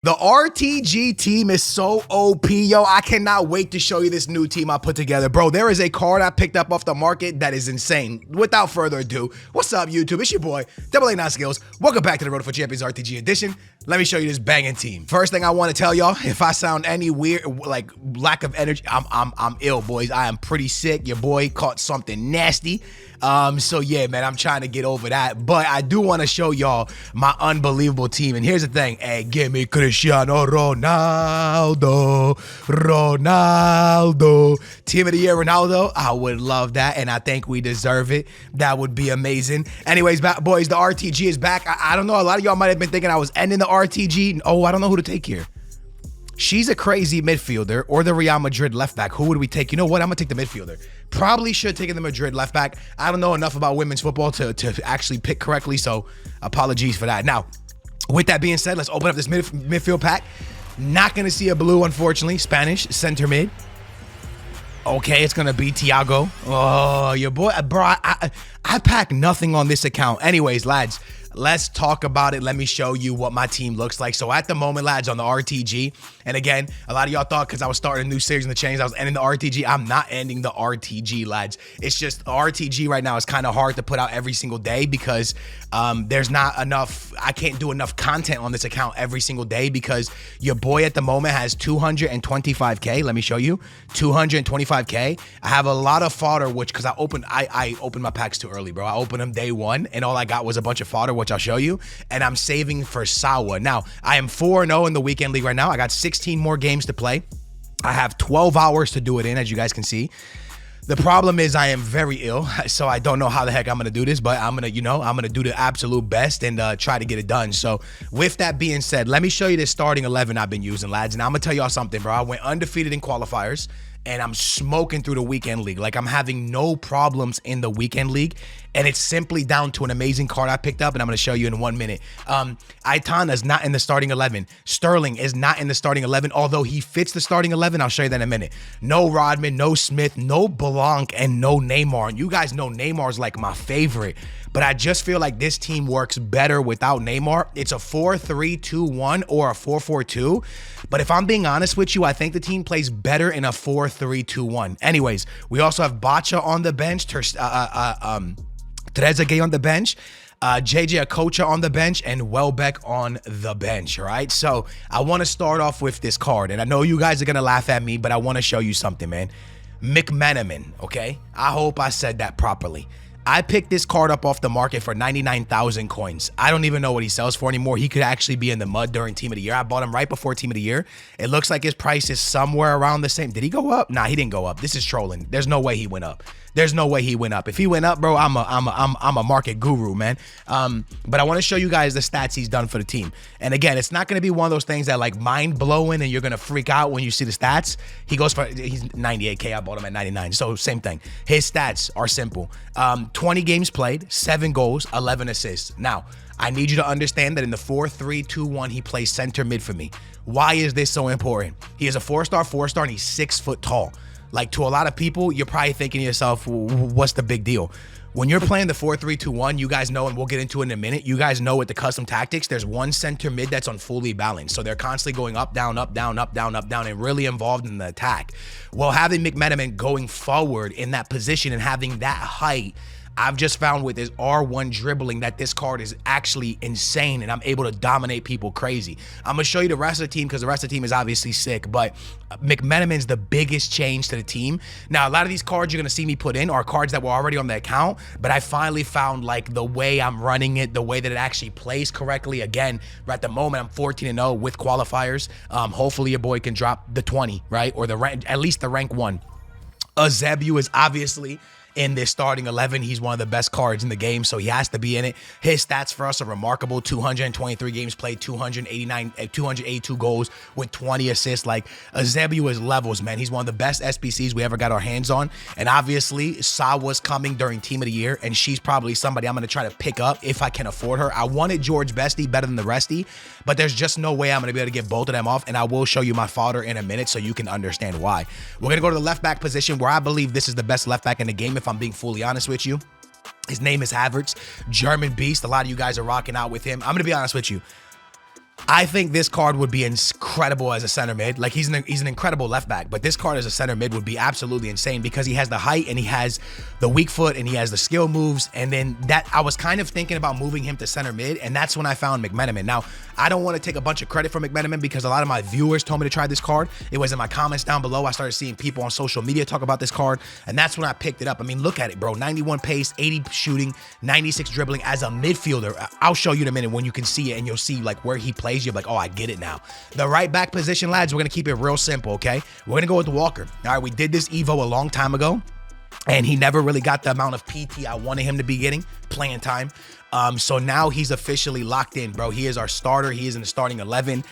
The RTG team is so OP, yo. I cannot wait to show you this new team I put together. Bro, there is a card I picked up off the market that is insane. Without further ado, what's up, YouTube? It's your boy, AA9 Skills. Welcome back to the Road for Champions RTG edition. Let me show you this banging team. First thing I want to tell y'all, if I sound any weird, like lack of energy, I'm ill, boys. I am pretty sick. Your boy caught something nasty. So yeah, man, I'm trying to get over that. But I do want to show y'all my unbelievable team. And here's the thing. Hey, give me Cristiano Ronaldo. Team of the year, Ronaldo. I would love that. And I think we deserve it. That would be amazing. Anyways, boys, the RTG is back. I don't know. A lot of y'all might have been thinking I was ending the RTG. Oh, I don't know who to take here. She's a crazy midfielder or the Real Madrid left back. Who would we take? You know what? I'm going to take the midfielder. Probably should take the Madrid left back. I don't know enough about women's football to actually pick correctly, so apologies for that. Now, with that being said, let's open up this midfield pack. Not going to see a blue, unfortunately. Spanish, center mid. Okay, it's going to be Thiago. Oh, your boy. Bro, I pack nothing on this account. Anyways, lads, let's talk about it. Let me show you what my team looks like. So at the moment, lads, on the RTG, and again, a lot of y'all thought because I was starting a new series in the chains, I was ending the RTG. I'm not ending the RTG, lads. It's just the RTG right now is kind of hard to put out every single day because there's not enough, I can't do enough content on this account every single day because your boy at the moment has 225K. Let me show you, 225K. I have a lot of fodder, which because I opened my packs too early, bro. I opened them day one and all I got was a bunch of fodder, which I'll show you, and I'm saving for Sawa. Now, I am 4-0 in the weekend league right now. I got 16 more games to play. I have 12 hours to do it in, as you guys can see. The problem is I am very ill, so I don't know how the heck I'm going to do this, but I'm going to do the absolute best and try to get it done. So with that being said, let me show you this starting 11 I've been using, lads, and I'm going to tell y'all something, bro. I went undefeated in qualifiers, and I'm smoking through the weekend league. Like, I'm having no problems in the weekend league, and it's simply down to an amazing card I picked up, and I'm going to show you in 1 minute. Aitana's not in the starting 11. Sterling is not in the starting 11, although he fits the starting 11. I'll show you that in a minute. No Rodman, no Smith, no Blanc, and no Neymar. And you guys know Neymar's like my favorite, but I just feel like this team works better without Neymar. It's a 4-3-2-1 or a 4-4-2. But if I'm being honest with you, I think the team plays better in a 4-3-2-1. Anyways, we also have Bacha on the bench, Trezeguet on the bench, JJ Okocha on the bench, and Welbeck on the bench, right? So I want to start off with this card, and I know you guys are going to laugh at me, but I want to show you something, man. McMenamin, okay? I hope I said that properly. I picked this card up off the market for 99,000 coins. I don't even know what he sells for anymore. He could actually be in the mud during Team of the Year. I bought him right before Team of the Year. It looks like his price is somewhere around the same. Did he go up? Nah, he didn't go up. This is trolling. There's no way he went up. There's no way he went up. If he went up, bro, I'm a market guru, man. But I want to show you guys the stats he's done for the team. And again, it's not going to be one of those things that like mind blowing and you're going to freak out when you see the stats. He's 98K. I bought him at 99. So same thing. His stats are simple. 20 games played, 7 goals, 11 assists. Now, I need you to understand that in the 4-3-2-1, he plays center mid for me. Why is this so important? He is a 4-star, and he's 6 foot tall. Like, to a lot of people, you're probably thinking to yourself, what's the big deal? When you're playing the 4-3-2-1, you guys know, and we'll get into it in a minute, you guys know with the custom tactics, there's one center mid that's on fully balanced. So they're constantly going up, down, up, down, up, down, up, down, and really involved in the attack. Well, having McMenamin going forward in that position and having that height, I've just found with his R1 dribbling that this card is actually insane and I'm able to dominate people crazy. I'm going to show you the rest of the team because the rest of the team is obviously sick, but McMenamin's the biggest change to the team. Now, a lot of these cards you're going to see me put in are cards that were already on the account, but I finally found like the way I'm running it, the way that it actually plays correctly. Again, at the moment, I'm 14-0 with qualifiers. Hopefully your boy can drop the 20, right? Or the rank, at least the rank 1. Eusebio is obviously in this starting 11. He's one of the best cards in the game, so he has to be in it. His stats for us are remarkable. 223 games played, 282 goals with 20 assists. Like, Eusebio is levels, man. He's one of the best SBCs we ever got our hands on. And obviously, Sawa's coming during Team of the Year, and she's probably somebody I'm going to try to pick up if I can afford her. I wanted George Bestie better than the resty, but there's just no way I'm going to be able to get both of them off, and I will show you my fodder in a minute so you can understand why. We're going to go to the left back position where I believe this is the best left back in the game, if I'm being fully honest with you. His name is Havertz, German beast. A lot of you guys are rocking out with him. I'm going to be honest with you. I think this card would be incredible as a center mid. Like he's an incredible left back, but this card as a center mid would be absolutely insane because he has the height and he has the weak foot and he has the skill moves. And then that I was kind of thinking about moving him to center mid, and that's when I found McMenamin. Now, I don't want to take a bunch of credit for McMenamin because a lot of my viewers told me to try this card. It was in my comments down below. I started seeing people on social media talk about this card, and that's when I picked it up. I mean, look at it, bro. 91 pace, 80 shooting, 96 dribbling as a midfielder. I'll show you in a minute when you can see it and you'll see like where he plays. You're like, oh, I get it now. The right back position, lads, we're going to keep it real simple, okay? We're going to go with Walker. All right, we did this Evo a long time ago, and he never really got the amount of PT I wanted him to be getting, playing time. So now he's officially locked in, bro. He is our starter. He is in the starting 11,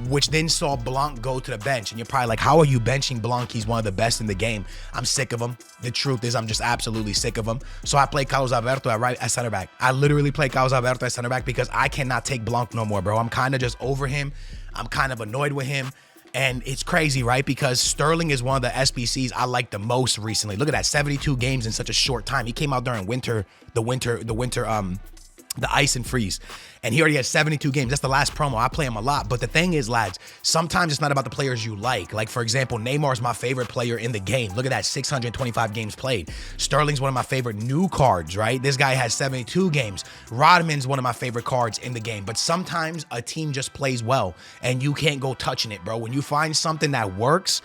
which then saw Blanc go to the bench. And you're probably like, how are you benching Blanc? He's one of the best in the game. I'm sick of him. The truth is I'm just absolutely sick of him. So I play Carlos Alberto at center back. I literally play Carlos Alberto at center back because I cannot take Blanc no more, bro. I'm kind of just over him. I'm kind of annoyed with him. And it's crazy, right? Because Sterling is one of the SBCs I like the most recently. Look at that, 72 games in such a short time. He came out during the ice and freeze, and he already has 72 games. That's the last promo. I play him a lot. But the thing is, lads, sometimes it's not about the players you like. Like, for example, Neymar's my favorite player in the game. Look at that, 625 games played. Sterling's one of my favorite new cards, right? This guy has 72 games. Rodman's one of my favorite cards in the game. But sometimes a team just plays well, and you can't go touching it, bro. When you find something that works,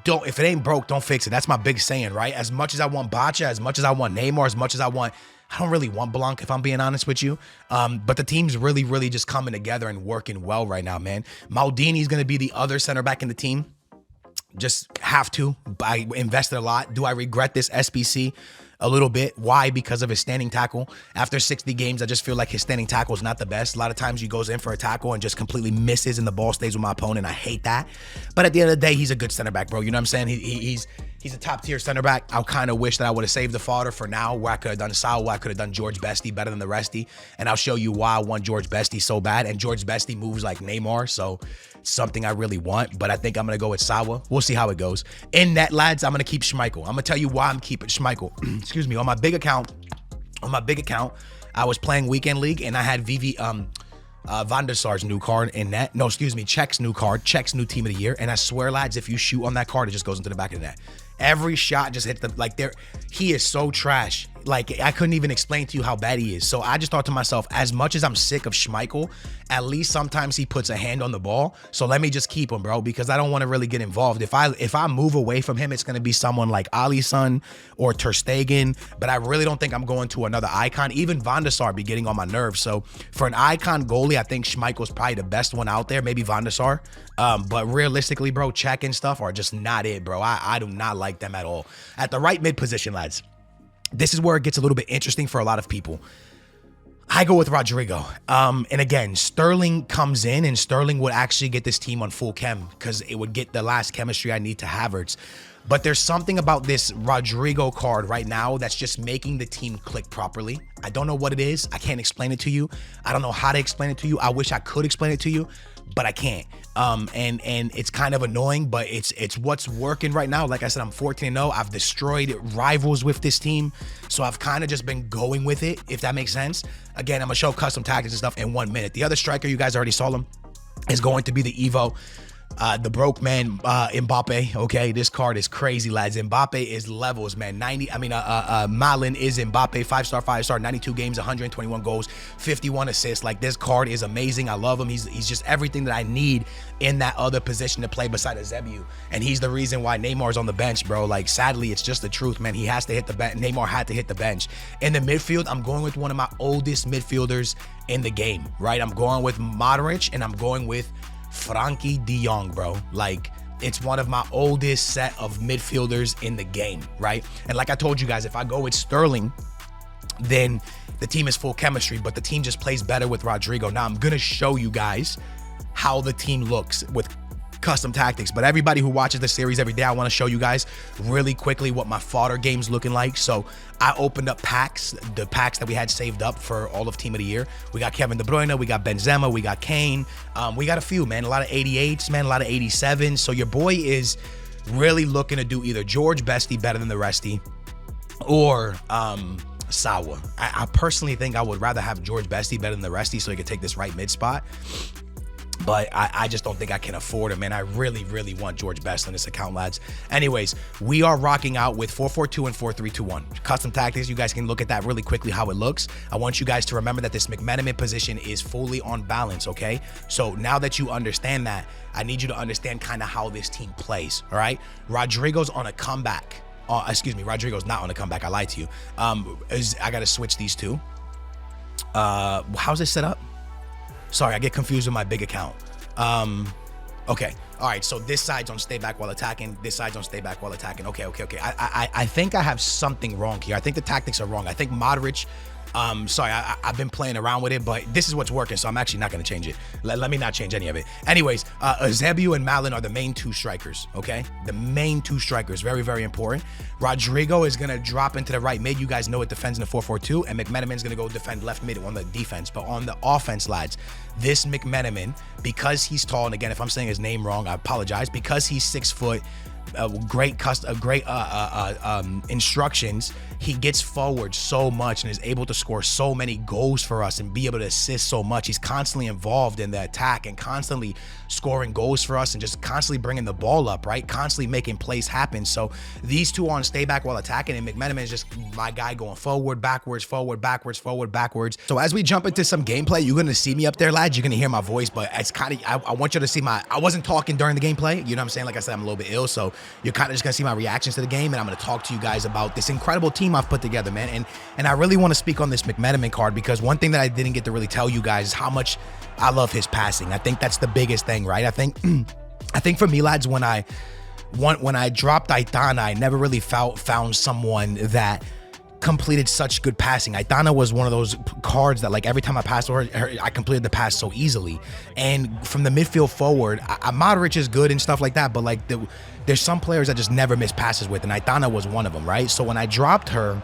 if it ain't broke, don't fix it. That's my big saying, right? As much as I want Bacha, as much as I want Neymar, as much as I don't really want Blanc, if I'm being honest with you. But the team's really, really just coming together and working well right now, man. Maldini's going to be the other center back in the team. Just have to. I invested a lot. Do I regret this SBC? A little bit. Why? Because of his standing tackle. After 60 games, I just feel like his standing tackle is not the best. A lot of times he goes in for a tackle and just completely misses and the ball stays with my opponent. I hate that. But at the end of the day, he's a good center back, bro. You know what I'm saying? He's a top tier center back. I kind of wish that I would have saved the fodder for now, where I could have done Saul, where I could have done George Bestie better than the resty. And I'll show you why I want George Bestie so bad. And George Bestie moves like Neymar, so something I really want. But I think I'm going to go with Sawa. We'll see how it goes. In net, lads, I'm going to keep Schmeichel. I'm going to tell you why I'm keeping Schmeichel. Excuse me. On my big account, I was playing Weekend League, and I had Van der Sar's new card in net. No, excuse me, Czech's new card, Czech's new team of the year. And I swear, lads, if you shoot on that card, it just goes into the back of the net. Every shot just hit the, like, there. He is so trash. Like, I couldn't even explain to you how bad he is. So I just thought to myself, as much as I'm sick of Schmeichel, at least sometimes he puts a hand on the ball. So let me just keep him, bro, because I don't want to really get involved. If I move away from him, it's going to be someone like Alisson or Ter Stegen. But I really don't think I'm going to another icon. Even Van der Sar be getting on my nerves. So for an icon goalie, I think Schmeichel's probably the best one out there. Maybe Van der Sar. But realistically, bro, Czech and stuff are just not it, bro. I do not like them at all. At the right mid position, lads, this is where it gets a little bit interesting for a lot of people. I go with Rodrigo. And again, Sterling comes in, and Sterling would actually get this team on full chem because it would get the last chemistry I need to Havertz. But there's something about this Rodrigo card right now that's just making the team click properly. I don't know what it is. I can't explain it to you. I don't know how to explain it to you. I wish I could explain it to you, but I can't. And it's kind of annoying, but it's what's working right now. Like I said, I'm 14-0. I've destroyed rivals with this team, so I've kind of just been going with it, if that makes sense. Again, I'm gonna show custom tactics and stuff in 1 minute. The other striker, you guys already saw him, is going to be the Evo. The broke man, Mbappe. Okay, this card is crazy, lads. Mbappe is levels, man. Malin is Mbappe, 5-star, 92 games, 121 goals, 51 assists. Like, this card is amazing. I love him. He's just everything that I need in that other position to play beside Eusebio. And he's the reason why Neymar's on the bench, bro. Like, sadly, it's just the truth, man. He has to hit the bench. Neymar had to hit the bench. In the midfield, I'm going with one of my oldest midfielders in the game, right? I'm going with Modric, and I'm going with Frankie de Jong, bro. Like, it's one of my oldest set of midfielders in the game, right? And like I told you guys, if I go with Sterling, then the team is full chemistry, but the team just plays better with Rodrigo. Now, I'm gonna show you guys how the team looks with custom tactics, but everybody who watches the series every day, I want to show you guys really quickly what my fodder game's looking like. So I opened up packs, the packs that we had saved up for all of Team of the Year. We got Kevin De Bruyne, we got Benzema, we got Kane, we got a few, man, a lot of 88s, man, a lot of 87s. So your boy is really looking to do either George Bestie better than the resty, or Sawa. I personally think I would rather have George Bestie better than the resty so he could take this right mid spot. But I just don't think I can afford him, man. I really, really want George Best on this account, lads. Anyways, we are rocking out with 4-4-2 and 4-3-2-1. Custom tactics, you guys can look at that really quickly, how it looks. I want you guys to remember that this McMenamin position is fully on balance, okay? So now that you understand that, I need you to understand kind of how this team plays, all right? Rodrigo's on a comeback. Excuse me, Rodrigo's not on a comeback. I lied to you. I got to switch these two. How's it set up? Sorry, I get confused with my big account. Okay. All right, so this side's on stay back while attacking. This side's on stay back while attacking. Okay. I think I have something wrong here. I think the tactics are wrong. I think Modric, sorry, I've been playing around with it, but this is what's working, so I'm actually not going to change it. Let me not change any of it. Anyways, Eusebio and Malin are the main two strikers, okay? The main two strikers, very, very important. Rodrigo is going to drop into the right mid. You guys know it defends in the 4-4-2, and McMenamin's going to go defend left mid on the defense. But on the offense, lads, this McMenamin, because he's tall, and again, if I'm saying his name wrong, I apologize, because he's 6 foot, great instructions, he gets forward so much and is able to score so many goals for us and be able to assist so much. He's constantly involved in the attack and constantly scoring goals for us and just constantly bringing the ball up, right? Constantly making plays happen. So these two on stay back while attacking, and McMenamin is just my guy going forward, backwards, forward, backwards, forward, backwards. So as we jump into some gameplay, you're going to see me up there, lads. You're going to hear my voice, but it's kind of, I want you to see I wasn't talking during the gameplay. You know what I'm saying? Like I said, I'm a little bit ill, so you're kind of just gonna see my reactions to the game, and I'm gonna talk to you guys about this incredible team I've put together, man. And I really want to speak on this McMenamin card, because one thing that I didn't get to really tell you guys is how much I love his passing. I think that's the biggest thing, right? I think for me, lads, when I dropped Aitana, I never really found someone that completed such good passing. Aitana was one of those cards that, like, every time I passed her, I completed the pass so easily. And from the midfield forward, Modric is good and stuff like that, but like there's some players that just never miss passes with, and Aitana was one of them, right? So when I dropped her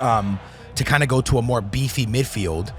to kind of go to a more beefy midfield,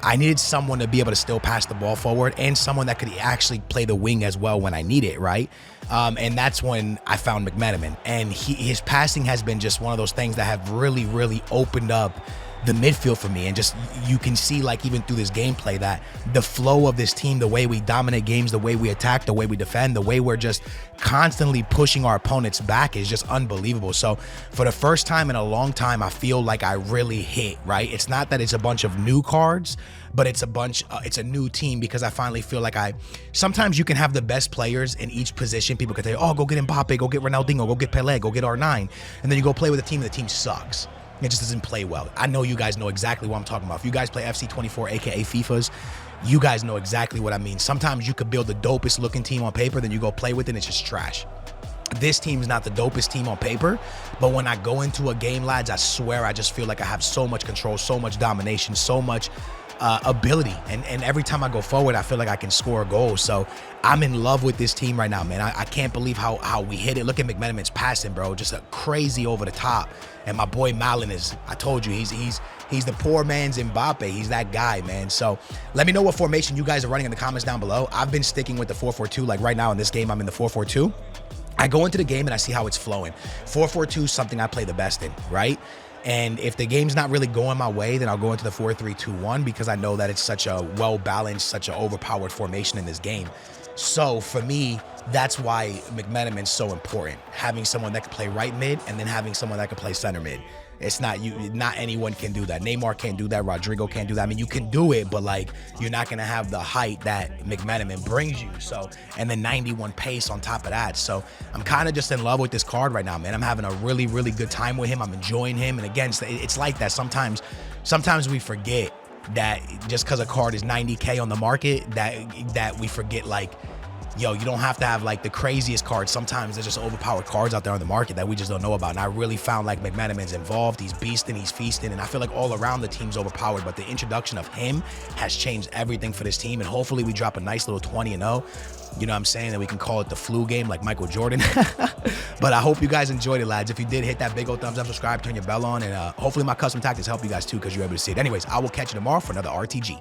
I needed someone to be able to still pass the ball forward and someone that could actually play the wing as well when I need it, right? And that's when I found McMenamin. And his passing has been just one of those things that have really, really opened up the midfield for me. And just, you can see, like, even through this gameplay, that the flow of this team, the way we dominate games, the way we attack, the way we defend, the way we're just constantly pushing our opponents back is just unbelievable. So for the first time in a long time, I feel like I really hit, right? It's not that it's a bunch of new cards, but it's a new team, because I finally feel like sometimes you can have the best players in each position. People can say, oh, go get Mbappe, go get Ronaldinho, go get Pelé, go get R9. And then you go play with a team and the team sucks. It just doesn't play well. I know you guys know exactly what I'm talking about. If you guys play FC24, aka FIFAs, you guys know exactly what I mean. Sometimes you could build the dopest looking team on paper, then you go play with it and it's just trash. This team's not the dopest team on paper, but when I go into a game, lads, I swear I just feel like I have so much control, so much domination, so much ability, and every time I go forward, I feel like I can score a goal. So I'm in love with this team right now, man. I can't believe how we hit it. Look at McMenamin's passing, bro, just a crazy over the top. And my boy Malin is, I told you, he's the poor man's Mbappe. He's that guy, man. So let me know what formation you guys are running in the comments down below. I've been sticking with the 4-4-2. Like right now in this game, I'm in the 4-4-2. I go into the game and I see how it's flowing. 4-4-2 is something I play the best in, right? And if the game's not really going my way, then I'll go into the 4-3-2-1, because I know that it's such a well-balanced, such an overpowered formation in this game. So for me, that's why McMenamin's so important. Having someone that can play right mid, and then having someone that can play center mid. It's not anyone can do that. Neymar can't do that. Rodrigo can't do that. I mean, you can do it, but like, you're not gonna have the height that McMenamin brings you. So, and then 91 pace on top of that. So I'm kind of just in love with this card right now, man. I'm having a really, really good time with him. I'm enjoying him. And again, it's like that. Sometimes we forget that just because a card is 90K on the market, that we forget, like, yo, you don't have to have like the craziest cards. Sometimes there's just overpowered cards out there on the market that we just don't know about. And I really found like McMenamin's involved. He's beasting, he's feasting, and I feel like all around the team's overpowered. But the introduction of him has changed everything for this team. And hopefully we drop a nice little 20-0. You know what I'm saying? That we can call it the flu game like Michael Jordan. But I hope you guys enjoyed it, lads. If you did, hit that big old thumbs up, subscribe, turn your bell on, and hopefully my custom tactics help you guys too, because you're able to see it. Anyways, I will catch you tomorrow for another RTG.